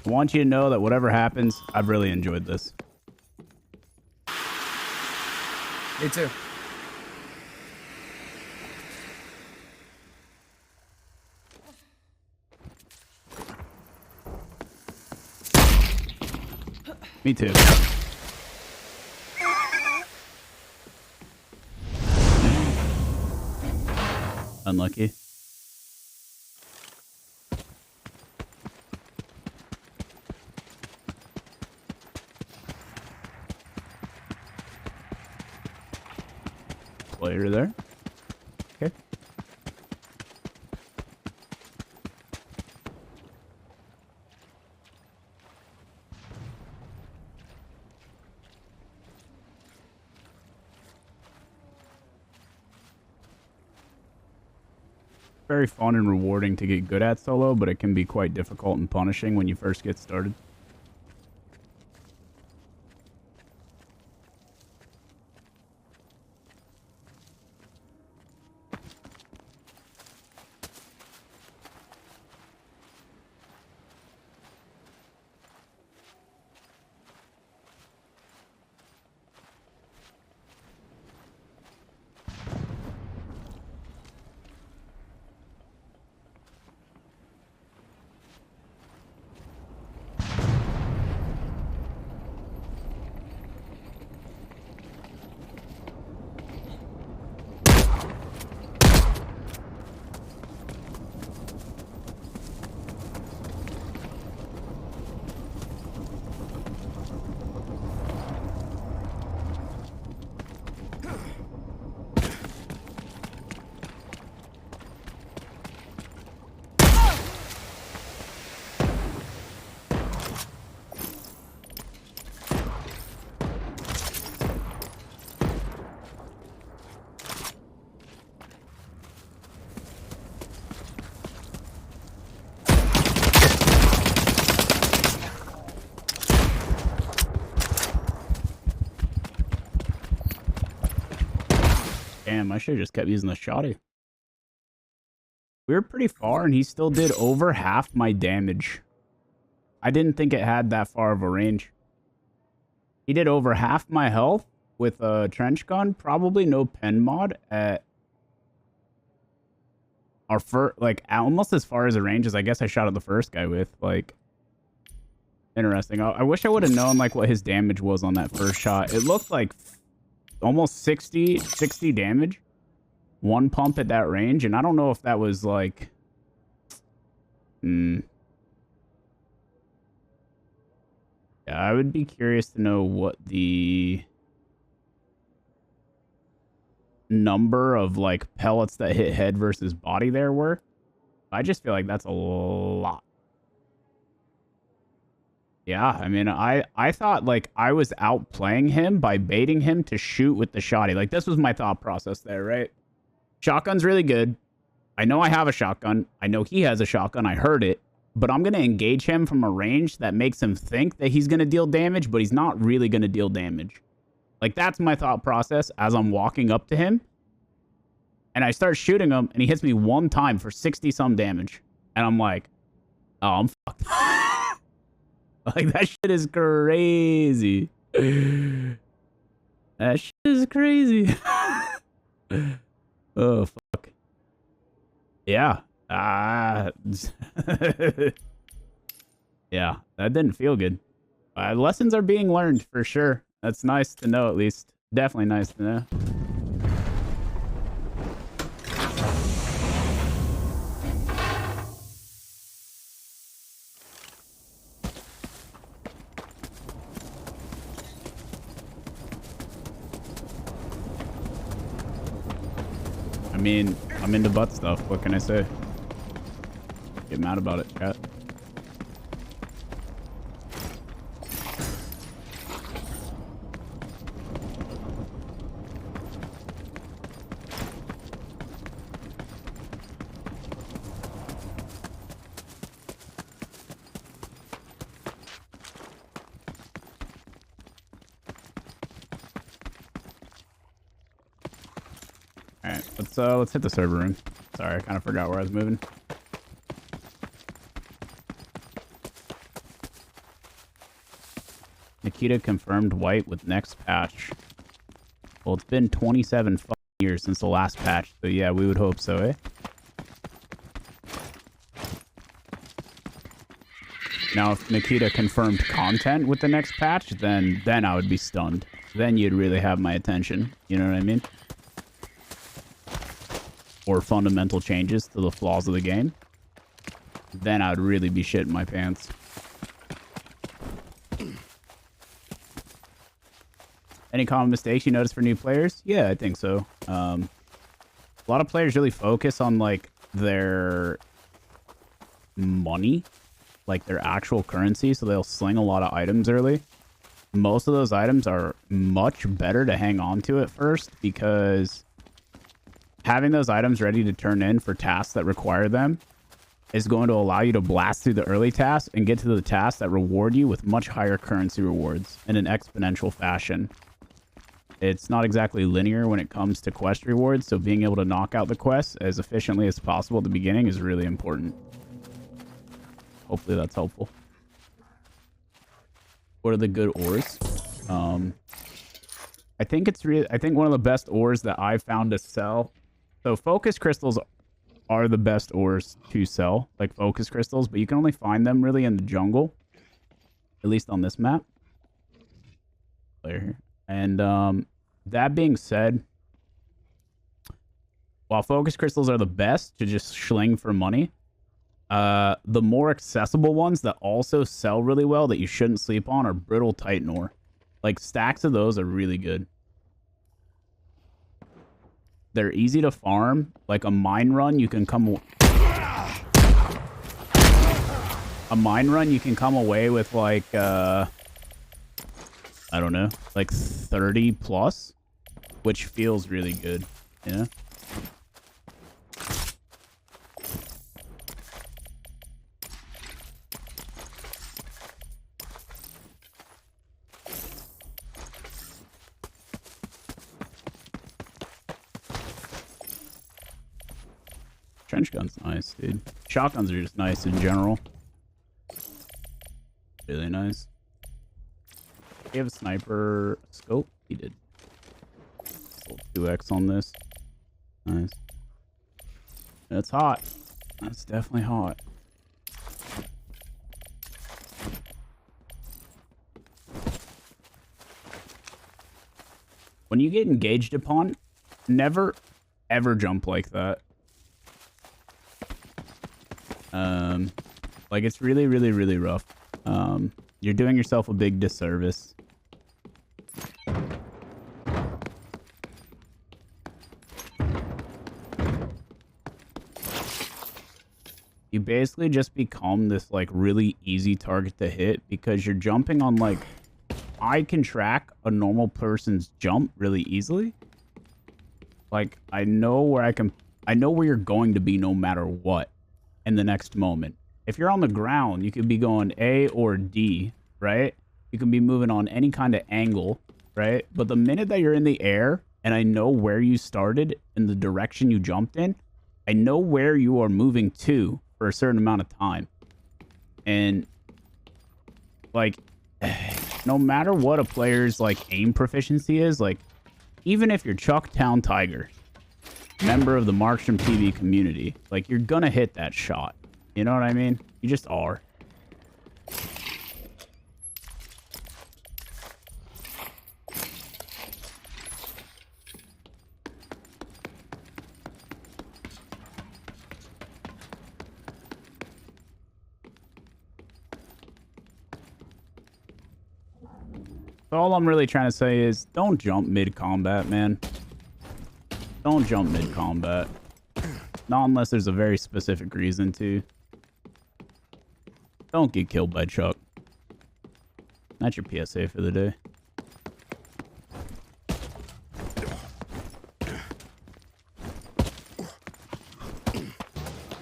want you to know that whatever happens, I've really enjoyed this. Me too. Me too. Unlucky. Player there. Okay. Very fun and rewarding to get good at solo, but it can be quite difficult and punishing when you first get started. Damn, I should have just kept using the shotty. We were pretty far, and he still did over half my damage. I didn't think it had that far of a range. He did over half my health with a trench gun. Probably no pen mod at our first, like, almost as far as the range as I guess I shot at the first guy with. Like, interesting. I wish I would have known, like, what his damage was on that first shot. It looked like almost 60 damage. One pump at that range, and I don't know if that was like... Yeah, I would be curious to know what the number of, like, pellets that hit head versus body there were. I just feel like that's a lot. Yeah, I mean, I thought, like, I was outplaying him by baiting him to shoot with the shotty. Like, this was my thought process there, right? Shotgun's really good. I know I have a shotgun. I know he has a shotgun. I heard it. But I'm going to engage him from a range that makes him think that he's going to deal damage, but he's not really going to deal damage. Like, that's my thought process as I'm walking up to him. And I start shooting him, and he hits me one time for 60-some damage. And I'm like, oh, I'm fucked. Like, that shit is crazy. That shit is crazy. Oh, fuck. Yeah. Yeah, that didn't feel good. Lessons are being learned, for sure. That's nice to know, at least. Definitely nice to know. I mean, I'm into butt stuff. What can I say? Get mad about it, chat. Alright, let's hit the server room. Sorry, I kind of forgot where I was moving. Nikita confirmed white with next patch. Well, it's been 27 years since the last patch, so yeah, we would hope so, eh? Now, if Nikita confirmed content with the next patch, then I would be stunned. Then you'd really have my attention. You know what I mean? Or fundamental changes to the flaws of the game. Then I would really be shitting my pants. Any common mistakes you notice for new players? Yeah, I think so. A lot of players really focus on, like, their money. Like, their actual currency, so they'll sling a lot of items early. Most of those items are much better to hang on to at first, because having those items ready to turn in for tasks that require them is going to allow you to blast through the early tasks and get to the tasks that reward you with much higher currency rewards in an exponential fashion. It's not exactly linear when it comes to quest rewards, so being able to knock out the quests as efficiently as possible at the beginning is really important. Hopefully that's helpful. What are the good ores? I think one of the best ores that I've found to sell. So focus crystals are the best ores to sell, like focus crystals, but you can only find them really in the jungle, at least on this map. Player here. And that being said, while focus crystals are the best to just schling for money, the more accessible ones that also sell really well that you shouldn't sleep on are brittle titan ore. Like, stacks of those are really good. They're easy to farm. Like, a mine run, you can come away with, like, I don't know, like 30 plus, which feels really good, you know? Trench gun's nice, dude. Shotguns are just nice in general. Really nice. Do you have a sniper scope? He did. 2x on this. Nice. That's hot. That's definitely hot. When you get engaged upon, never ever jump like that. Like, it's really, really, really rough. You're doing yourself a big disservice. You basically just become this, like, really easy target to hit because you're jumping on, like, I can track a normal person's jump really easily. Like, I know where you're going to be no matter what in the next moment. If you're on the ground, you could be going A or D, right? You can be moving on any kind of angle, right? But the minute that you're in the air and I know where you started and the direction you jumped in, I know where you are moving to for a certain amount of time. And, like, no matter what a player's, like, aim proficiency is, like, even if you're Chucktown Tiger, member of the MarkstromTV community, like, you're gonna hit that shot. You know what I mean? You just are. So all I'm really trying to say is don't jump mid-combat, man. Don't jump mid-combat. Not unless there's a very specific reason to. Don't get killed by Chuck. That's your PSA for the day.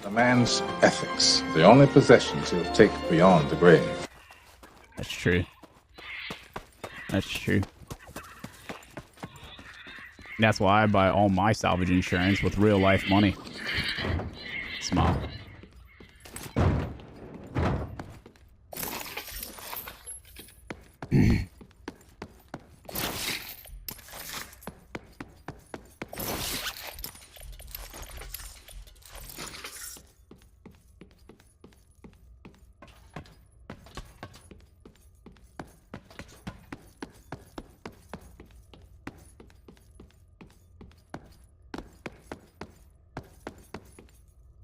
A man's ethics, the only possessions he'll take beyond the grave. That's true. That's true. That's why I buy all my salvage insurance with real life money. Smile.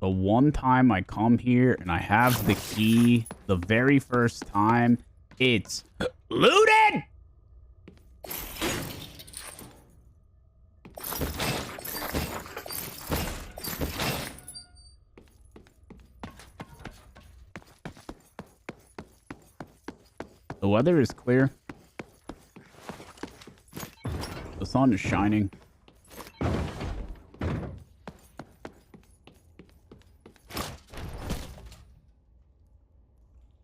the one time I come here and I have the key, the very first time, it's looted! The weather is clear. The sun is shining.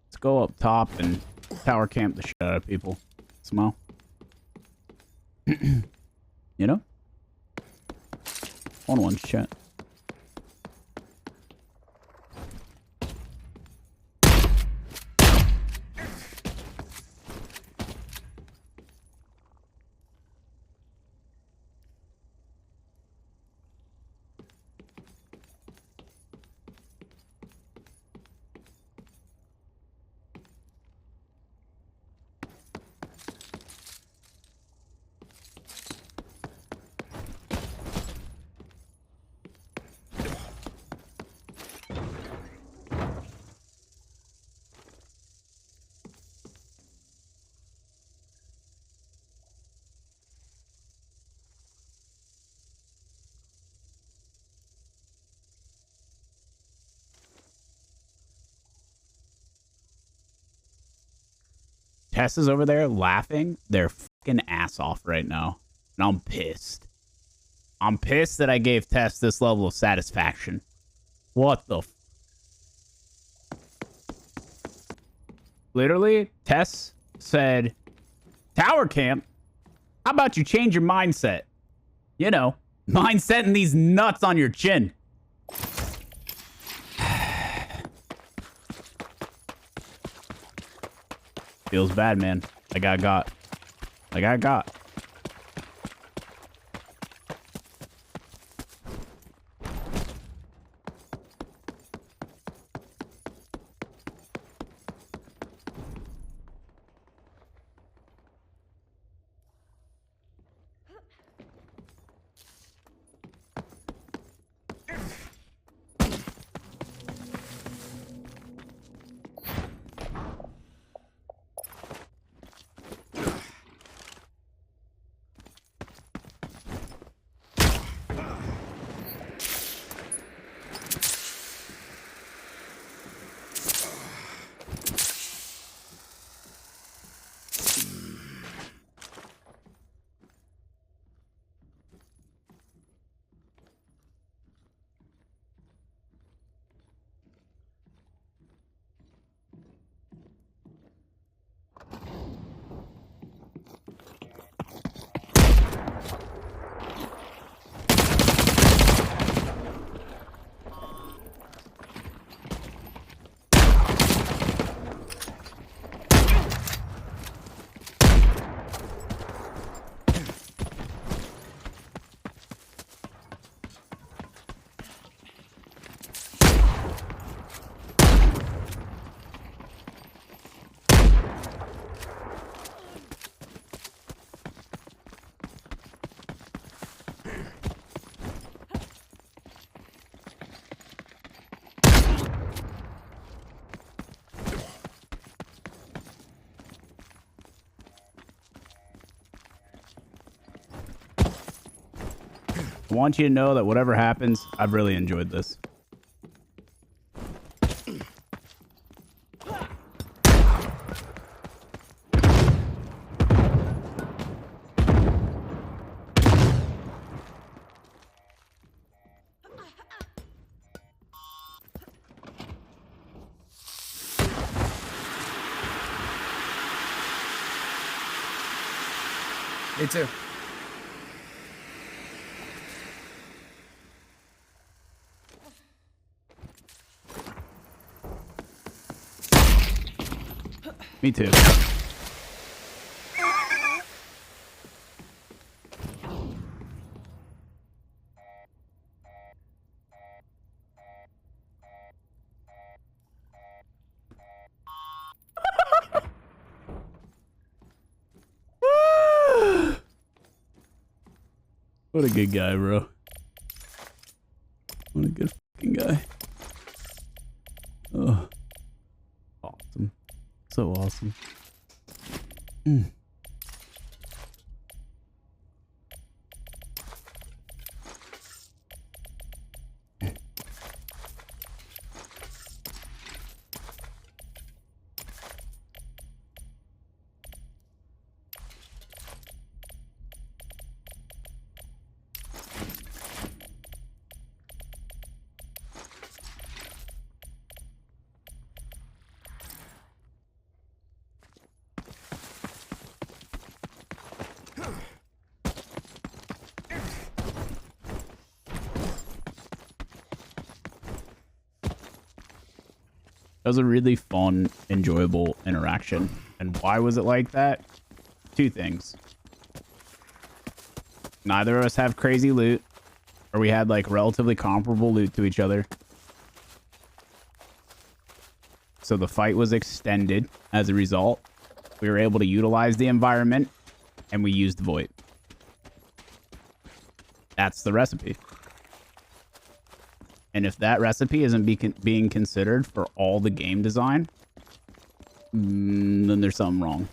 Let's go up top and tower camp the shit out of people. Smile. You know? On chat. Tess is over there laughing their fucking ass off right now. And I'm pissed. I'm pissed that I gave Tess this level of satisfaction. What the Literally, Tess said, tower camp? How about you change your mindset? You know, mindsetting these nuts on your chin. Feels bad, man. Like I got. I want you to know that whatever happens, I've really enjoyed this. Me too. Me too. What a good guy, bro. What a good fucking guy. So awesome. Mm. That was a really fun, enjoyable interaction. And why was it like that? Two things. Neither of us have crazy loot, or we had like relatively comparable loot to each other. So the fight was extended as a result. We were able to utilize the environment, and we used Void. That's the recipe. And if that recipe isn't being considered for all the game design, then there's something wrong.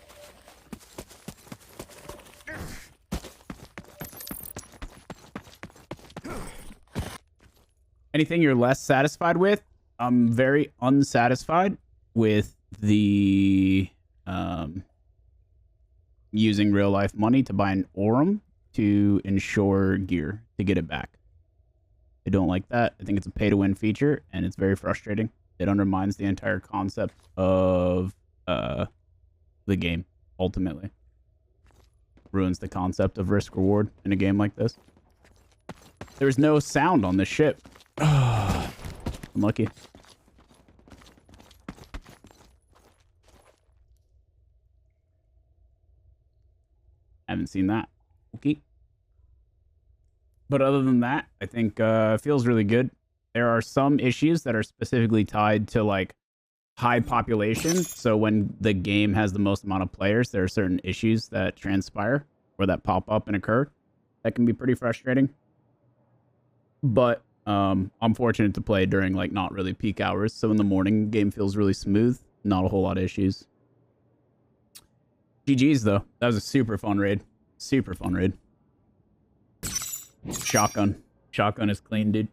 Anything you're less satisfied with? I'm very unsatisfied with the using real life money to buy an Aurum to ensure gear to get it back. I don't like that. I think it's a pay-to-win feature, and it's very frustrating. It undermines the entire concept of the game, ultimately. Ruins the concept of risk-reward in a game like this. There's no sound on this ship. I'm lucky. Haven't seen that. Okay. But other than that, I think it feels really good. There are some issues that are specifically tied to like high population. So when the game has the most amount of players, there are certain issues that transpire or that pop up and occur. That can be pretty frustrating. But I'm fortunate to play during like not really peak hours. So in the morning, game feels really smooth. Not a whole lot of issues. GG's though. That was a super fun raid. Super fun raid. Shotgun. Shotgun is clean, dude.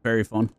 Very fun.